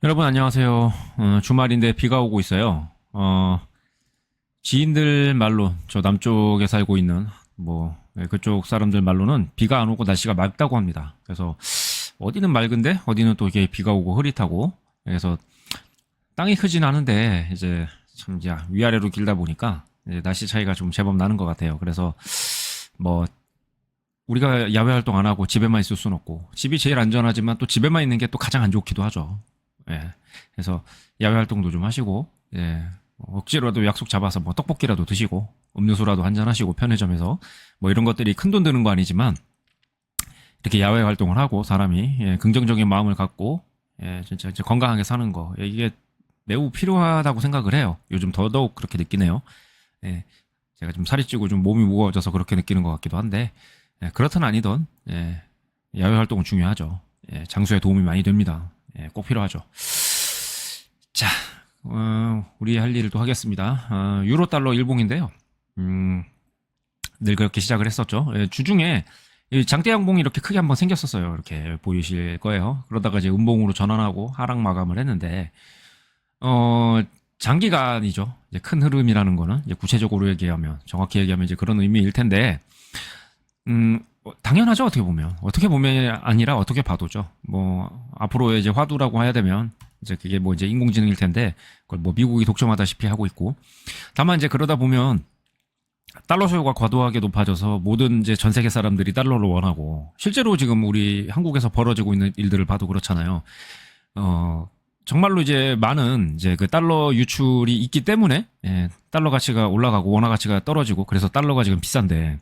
여러분 안녕하세요. 주말인데 비가 오고 있어요. 지인들 말로 저 남쪽에 살고 있는 그쪽 사람들 말로는 비가 안 오고 날씨가 맑다고 합니다. 그래서 어디는 맑은데 어디는 또 이게 비가 오고 흐릿하고, 그래서 땅이 크진 않은데 이제 참 이제 위아래로 길다 보니까 이제 날씨 차이가 좀 제법 나는 것 같아요. 그래서 뭐 우리가 야외 활동 안 하고 집에만 있을 수는 없고, 집이 제일 안전하지만 또 집에만 있는 게 또 가장 안 좋기도 하죠. 예. 그래서 야외 활동도 좀 하시고, 예. 억지로라도 약속 잡아서 뭐 떡볶이라도 드시고, 음료수라도 한잔 하시고, 편의점에서 뭐 이런 것들이 큰 돈 드는 거 아니지만 이렇게 야외 활동을 하고 사람이, 예, 긍정적인 마음을 갖고, 예, 진짜 이제 건강하게 사는 거, 예, 이게 매우 필요하다고 생각을 해요. 요즘 더더욱 그렇게 느끼네요. 예. 제가 좀 살이 찌고 좀 몸이 무거워져서 그렇게 느끼는 것 같기도 한데, 예, 그렇든 아니든, 예, 야외 활동은 중요하죠. 예, 장수에 도움이 많이 됩니다. 예, 꼭 필요하죠. 자, 우리 할 일을 또 하겠습니다. 유로 달러 일봉인데요. 늘 그렇게 시작을 했었죠. 예, 주중에 이 장대 양봉이 이렇게 크게 한번 생겼었어요. 이렇게 보이실 거예요. 그러다가 이제 음봉으로 전환하고 하락 마감을 했는데, 장기간이죠. 이제 큰 흐름이라는 거는 이제 구체적으로 얘기하면, 정확히 얘기하면 이제 그런 의미일 텐데, 당연하죠. 어떻게 보면 아니라 어떻게 봐도죠. 뭐 앞으로 이제 화두라고 해야 되면 이제 그게 뭐 이제 인공지능일 텐데, 그걸 뭐 미국이 독점하다시피 하고 있고, 다만 이제 그러다 보면 달러 수요가 과도하게 높아져서 모든 이제 전 세계 사람들이 달러를 원하고, 실제로 지금 우리 한국에서 벌어지고 있는 일들을 봐도 그렇잖아요. 정말로 이제 많은 이제 그 달러 유출이 있기 때문에, 예, 달러 가치가 올라가고 원화 가치가 떨어지고, 그래서 달러가 지금 비싼데,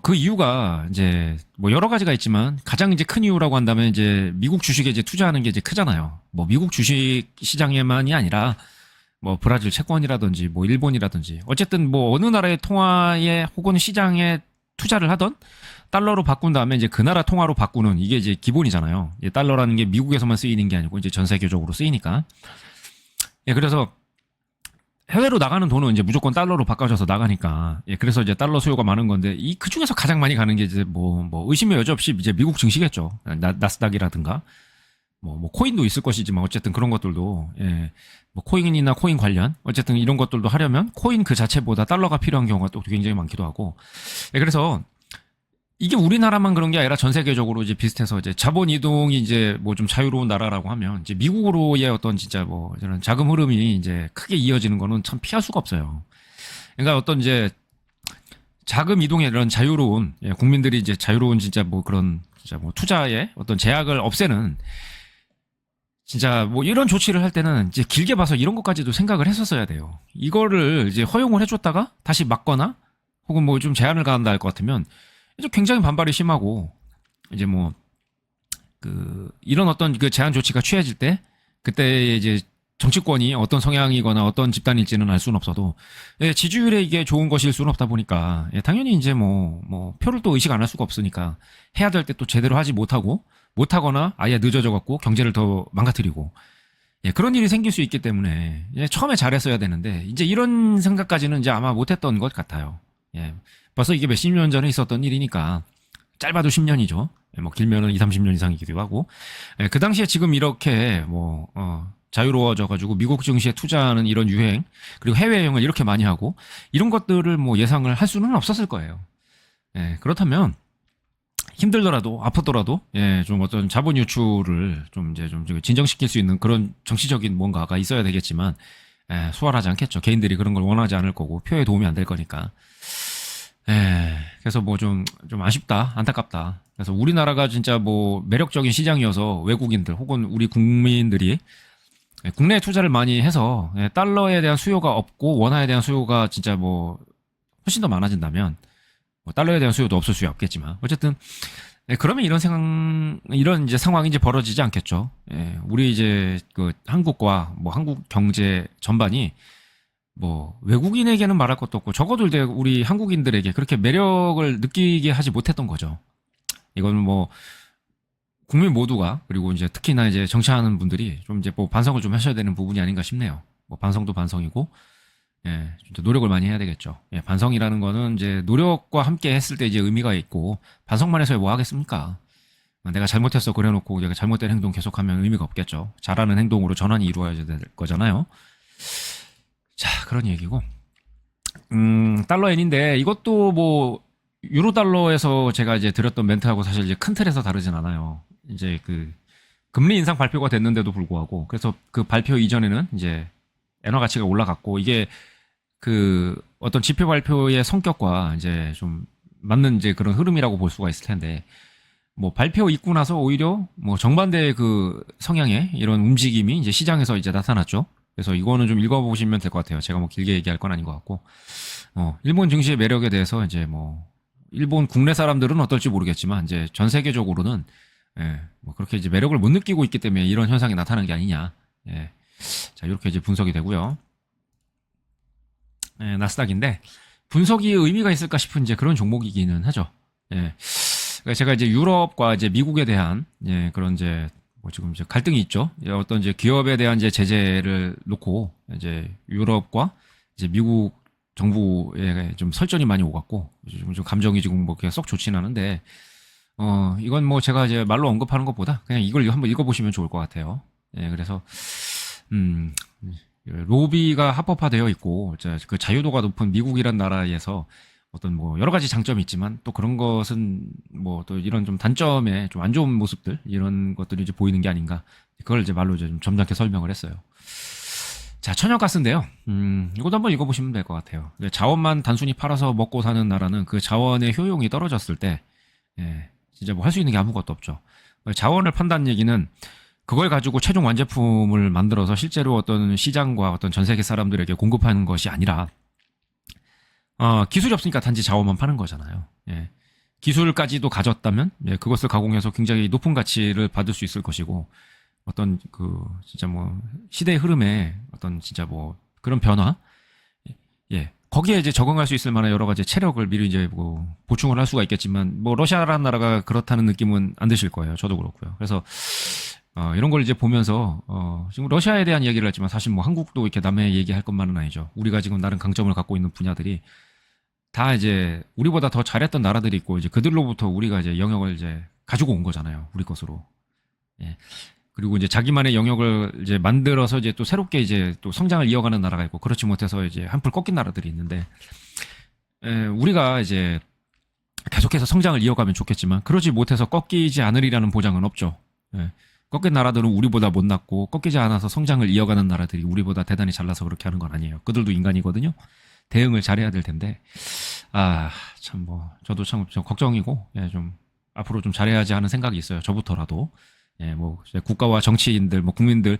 그 이유가 이제 뭐 여러 가지가 있지만 가장 이제 큰 이유라고 한다면 이제 미국 주식에 이제 투자하는 게 이제 크잖아요. 뭐 미국 주식 시장에만이 아니라 뭐 브라질 채권이라든지 뭐 일본이라든지, 어쨌든 뭐 어느 나라의 통화에 혹은 시장에 투자를 하던 달러로 바꾼 다음에 이제 그 나라 통화로 바꾸는, 이게 이제 기본이잖아요. 달러라는 게 미국에서만 쓰이는 게 아니고 이제 전 세계적으로 쓰이니까. 예, 그래서 해외로 나가는 돈은 이제 무조건 달러로 바꿔줘서 나가니까, 예, 그래서 이제 달러 수요가 많은 건데, 그 중에서 가장 많이 가는 게 이제 의심의 여지 없이 이제 미국 증시겠죠. 나스닥이라든가, 뭐 코인도 있을 것이지만, 어쨌든 그런 것들도, 예, 뭐 코인이나 코인 관련, 어쨌든 이런 것들도 하려면 코인 그 자체보다 달러가 필요한 경우가 또 굉장히 많기도 하고, 예, 그래서 이게 우리나라만 그런 게 아니라 전 세계적으로 이제 비슷해서, 이제 자본 이동이 이제 뭐 좀 자유로운 나라라고 하면 이제 미국으로의 어떤 진짜 뭐 이런 자금 흐름이 이제 크게 이어지는 거는 참 피할 수가 없어요. 그러니까 어떤 이제 자금 이동의 이런 자유로운, 예, 국민들이 이제 자유로운 진짜 뭐 그런 진짜 뭐 투자의 어떤 제약을 없애는, 진짜 뭐 이런 조치를 할 때는 이제 길게 봐서 이런 것까지도 생각을 했었어야 돼요. 이거를 이제 허용을 해줬다가 다시 막거나 혹은 뭐 좀 제한을 가한다 할 것 같으면 이제 굉장히 반발이 심하고, 이제 뭐 이런 어떤 그 제한 조치가 취해질 때, 그때 이제 정치권이 어떤 성향이거나 어떤 집단일지는 알 수는 없어도, 예, 지지율에 이게 좋은 것일 수는 없다 보니까, 예, 당연히 이제 뭐 표를 또 의식 안 할 수가 없으니까 해야 될 때 또 제대로 하지 못하거나 아예 늦어져 갖고 경제를 더 망가뜨리고, 예, 그런 일이 생길 수 있기 때문에, 예, 처음에 잘했어야 되는데 이제 이런 생각까지는 이제 아마 못했던 것 같아요. 예, 벌써 이게 몇십 년 전에 있었던 일이니까, 짧아도 10년이죠. 뭐 길면은 20, 30년 이상이기도 하고, 예, 그 당시에 지금 이렇게 자유로워져가지고 미국 증시에 투자하는 이런 유행, 그리고 해외여행을 이렇게 많이 하고, 이런 것들을 뭐 예상을 할 수는 없었을 거예요. 예, 그렇다면 힘들더라도 아프더라도, 예, 좀 어떤 자본 유출을 좀 이제 좀 진정시킬 수 있는 그런 정치적인 뭔가가 있어야 되겠지만, 예, 수월하지 않겠죠. 개인들이 그런 걸 원하지 않을 거고 표에 도움이 안 될 거니까. 예, 그래서 뭐 좀 아쉽다, 안타깝다. 그래서 우리나라가 진짜 뭐 매력적인 시장이어서 외국인들 혹은 우리 국민들이 국내에 투자를 많이 해서, 예, 달러에 대한 수요가 없고 원화에 대한 수요가 진짜 뭐 훨씬 더 많아진다면, 뭐 달러에 대한 수요도 없을 수야 없겠지만, 어쨌든, 예, 그러면 이런 이제 상황이 이제 벌어지지 않겠죠. 예, 우리 이제 그 한국과 뭐 한국 경제 전반이 뭐 외국인에게는 말할 것도 없고 적어도 이제 우리 한국인들에게 그렇게 매력을 느끼게 하지 못했던 거죠. 이거는 뭐 국민 모두가, 그리고 이제 특히나 이제 정치하는 분들이 좀 이제 뭐 반성을 좀 하셔야 되는 부분이 아닌가 싶네요. 뭐 반성도 반성이고, 예, 진짜 노력을 많이 해야 되겠죠. 예, 반성이라는 거는 이제 노력과 함께 했을 때 이제 의미가 있고, 반성만 해서 뭐 하겠습니까? 내가 잘못했어 그래놓고 내가 잘못된 행동 계속하면 의미가 없겠죠. 잘하는 행동으로 전환이 이루어져야 될 거잖아요. 자, 그런 얘기고. 달러 엔인데 이것도 뭐 유로 달러에서 제가 이제 드렸던 멘트하고 사실 이제 큰 틀에서 다르진 않아요. 이제 그 금리 인상 발표가 됐는데도 불구하고 그래서 그 발표 이전에는 이제 엔화 가치가 올라갔고 이게 그 어떤 지표 발표의 성격과 이제 좀 맞는 이제 그런 흐름이라고 볼 수가 있을 텐데 뭐 발표 있고 나서 오히려 뭐 정반대의 그 성향의 이런 움직임이 이제 시장에서 이제 나타났죠. 그래서 이거는 좀 읽어보시면 될 것 같아요. 제가 뭐 길게 얘기할 건 아닌 것 같고, 일본 증시의 매력에 대해서 이제 뭐 일본 국내 사람들은 어떨지 모르겠지만 이제 전 세계적으로는 뭐 그렇게 이제 매력을 못 느끼고 있기 때문에 이런 현상이 나타나는 게 아니냐. 자, 이렇게 이제 분석이 되고요. 나스닥인데 분석이 의미가 있을까 싶은 이제 그런 종목이기는 하죠. 그러니까 제가 이제 유럽과 이제 미국에 대한 그런 이제 뭐 지금 이제 갈등이 있죠. 어떤 이제 기업에 대한 이제 제재를 놓고 이제 유럽과 이제 미국 정부에 좀 설전이 많이 오갔고 좀 감정이 지금 뭐 그렇게 썩 좋지는 않은데 이건 뭐 제가 이제 말로 언급하는 것보다 그냥 이걸 한번 읽어보시면 좋을 것 같아요. 그래서 로비가 합법화되어 있고 그 자유도가 높은 미국이란 나라에서 어떤 뭐 여러 가지 장점이 있지만 또 그런 것은 뭐 또 이런 좀 단점의 좀 안 좋은 모습들 이런 것들이 이제 보이는 게 아닌가 그걸 이제 말로 이제 좀 점잖게 설명을 했어요. 자, 천연가스인데요. 이것도 한번 읽어보시면 될 것 같아요. 자원만 단순히 팔아서 먹고 사는 나라는 그 자원의 효용이 떨어졌을 때 진짜 뭐 할 수 있는 게 아무것도 없죠. 자원을 판다는 얘기는 그걸 가지고 최종 완제품을 만들어서 실제로 어떤 시장과 어떤 전 세계 사람들에게 공급하는 것이 아니라 기술이 없으니까 단지 자원만 파는 거잖아요. 기술까지도 가졌다면 그것을 가공해서 굉장히 높은 가치를 받을 수 있을 것이고 어떤 그 진짜 뭐 시대의 흐름에 어떤 진짜 뭐 그런 변화 거기에 이제 적응할 수 있을 만한 여러 가지 체력을 미리 이제 뭐 보충을 할 수가 있겠지만 뭐 러시아라는 나라가 그렇다는 느낌은 안 드실 거예요. 저도 그렇고요. 그래서 이런 걸 이제 보면서 지금 러시아에 대한 얘기를 했지만 사실 뭐 한국도 이렇게 남의 얘기할 것만은 아니죠. 우리가 지금 다른 강점을 갖고 있는 분야들이 다 이제 우리보다 더 잘했던 나라들이 있고 이제 그들로부터 우리가 이제 영역을 이제 가지고 온 거잖아요. 우리 것으로. 그리고 이제 자기만의 영역을 이제 만들어서 이제 또 새롭게 이제 또 성장을 이어가는 나라가 있고 그렇지 못해서 이제 한풀 꺾인 나라들이 있는데 우리가 이제 계속해서 성장을 이어가면 좋겠지만 그러지 못해서 꺾이지 않으리라는 보장은 없죠. 꺾인 나라들은 우리보다 못났고 꺾이지 않아서 성장을 이어가는 나라들이 우리보다 대단히 잘나서 그렇게 하는 건 아니에요. 그들도 인간이거든요. 대응을 잘해야 될 텐데 참 뭐 저도 참 걱정이고 좀 앞으로 좀 잘해야지 하는 생각이 있어요. 저부터라도 뭐 국가와 정치인들 뭐 국민들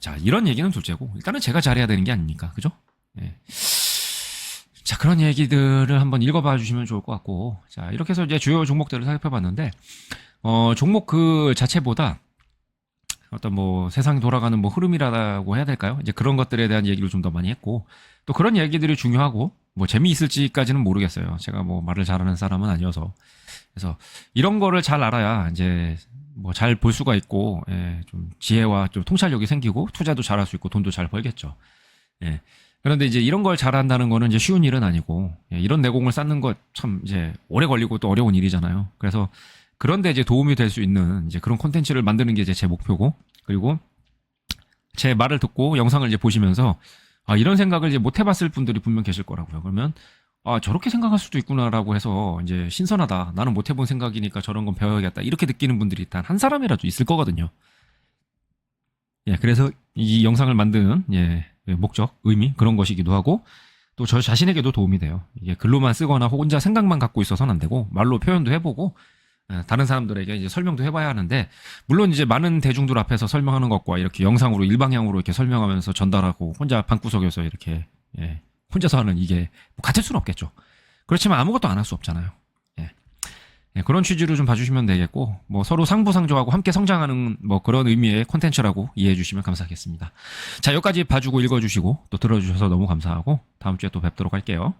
자 이런 얘기는 둘째고 일단은 제가 잘해야 되는 게 아닙니까? 그죠? 자 그런 얘기들을 한번 읽어봐 주시면 좋을 것 같고 자 이렇게 해서 이제 주요 종목들을 살펴봤는데 종목 그 자체보다 어떤 뭐 세상이 돌아가는 뭐 흐름이라고 해야 될까요? 이제 그런 것들에 대한 얘기를 좀 더 많이 했고 또 그런 얘기들이 중요하고 뭐 재미있을지까지는 모르겠어요. 제가 뭐 말을 잘하는 사람은 아니어서 그래서 이런 거를 잘 알아야 이제 뭐 잘 볼 수가 있고 좀 지혜와 좀 통찰력이 생기고 투자도 잘할 수 있고 돈도 잘 벌겠죠. 그런데 이제 이런 걸 잘한다는 거는 이제 쉬운 일은 아니고 이런 내공을 쌓는 것 참 이제 오래 걸리고 또 어려운 일이잖아요. 그래서 그런데 이제 도움이 될 수 있는 이제 그런 콘텐츠를 만드는 게 이제 제 목표고 그리고 제 말을 듣고 영상을 이제 보시면서 이런 생각을 이제 못 해봤을 분들이 분명 계실 거라고요. 그러면 저렇게 생각할 수도 있구나라고 해서 이제 신선하다. 나는 못 해본 생각이니까 저런 건 배워야겠다. 이렇게 느끼는 분들이 단 한 사람이라도 있을 거거든요. 그래서 이 영상을 만드는 목적, 의미 그런 것이기도 하고 또 저 자신에게도 도움이 돼요. 이게 글로만 쓰거나 혼자 생각만 갖고 있어서는 안 되고 말로 표현도 해보고 다른 사람들에게 이제 설명도 해봐야 하는데 물론 이제 많은 대중들 앞에서 설명하는 것과 이렇게 영상으로 일방향으로 이렇게 설명하면서 전달하고 혼자 방구석에서 이렇게 혼자서 하는 이게 뭐 같을 수는 없겠죠. 그렇지만 아무것도 안 할 수 없잖아요. 그런 취지로 좀 봐주시면 되겠고 뭐 서로 상부상조하고 함께 성장하는 뭐 그런 의미의 콘텐츠라고 이해해 주시면 감사하겠습니다. 자 여기까지 봐주고 읽어주시고 또 들어주셔서 너무 감사하고 다음 주에 또 뵙도록 할게요.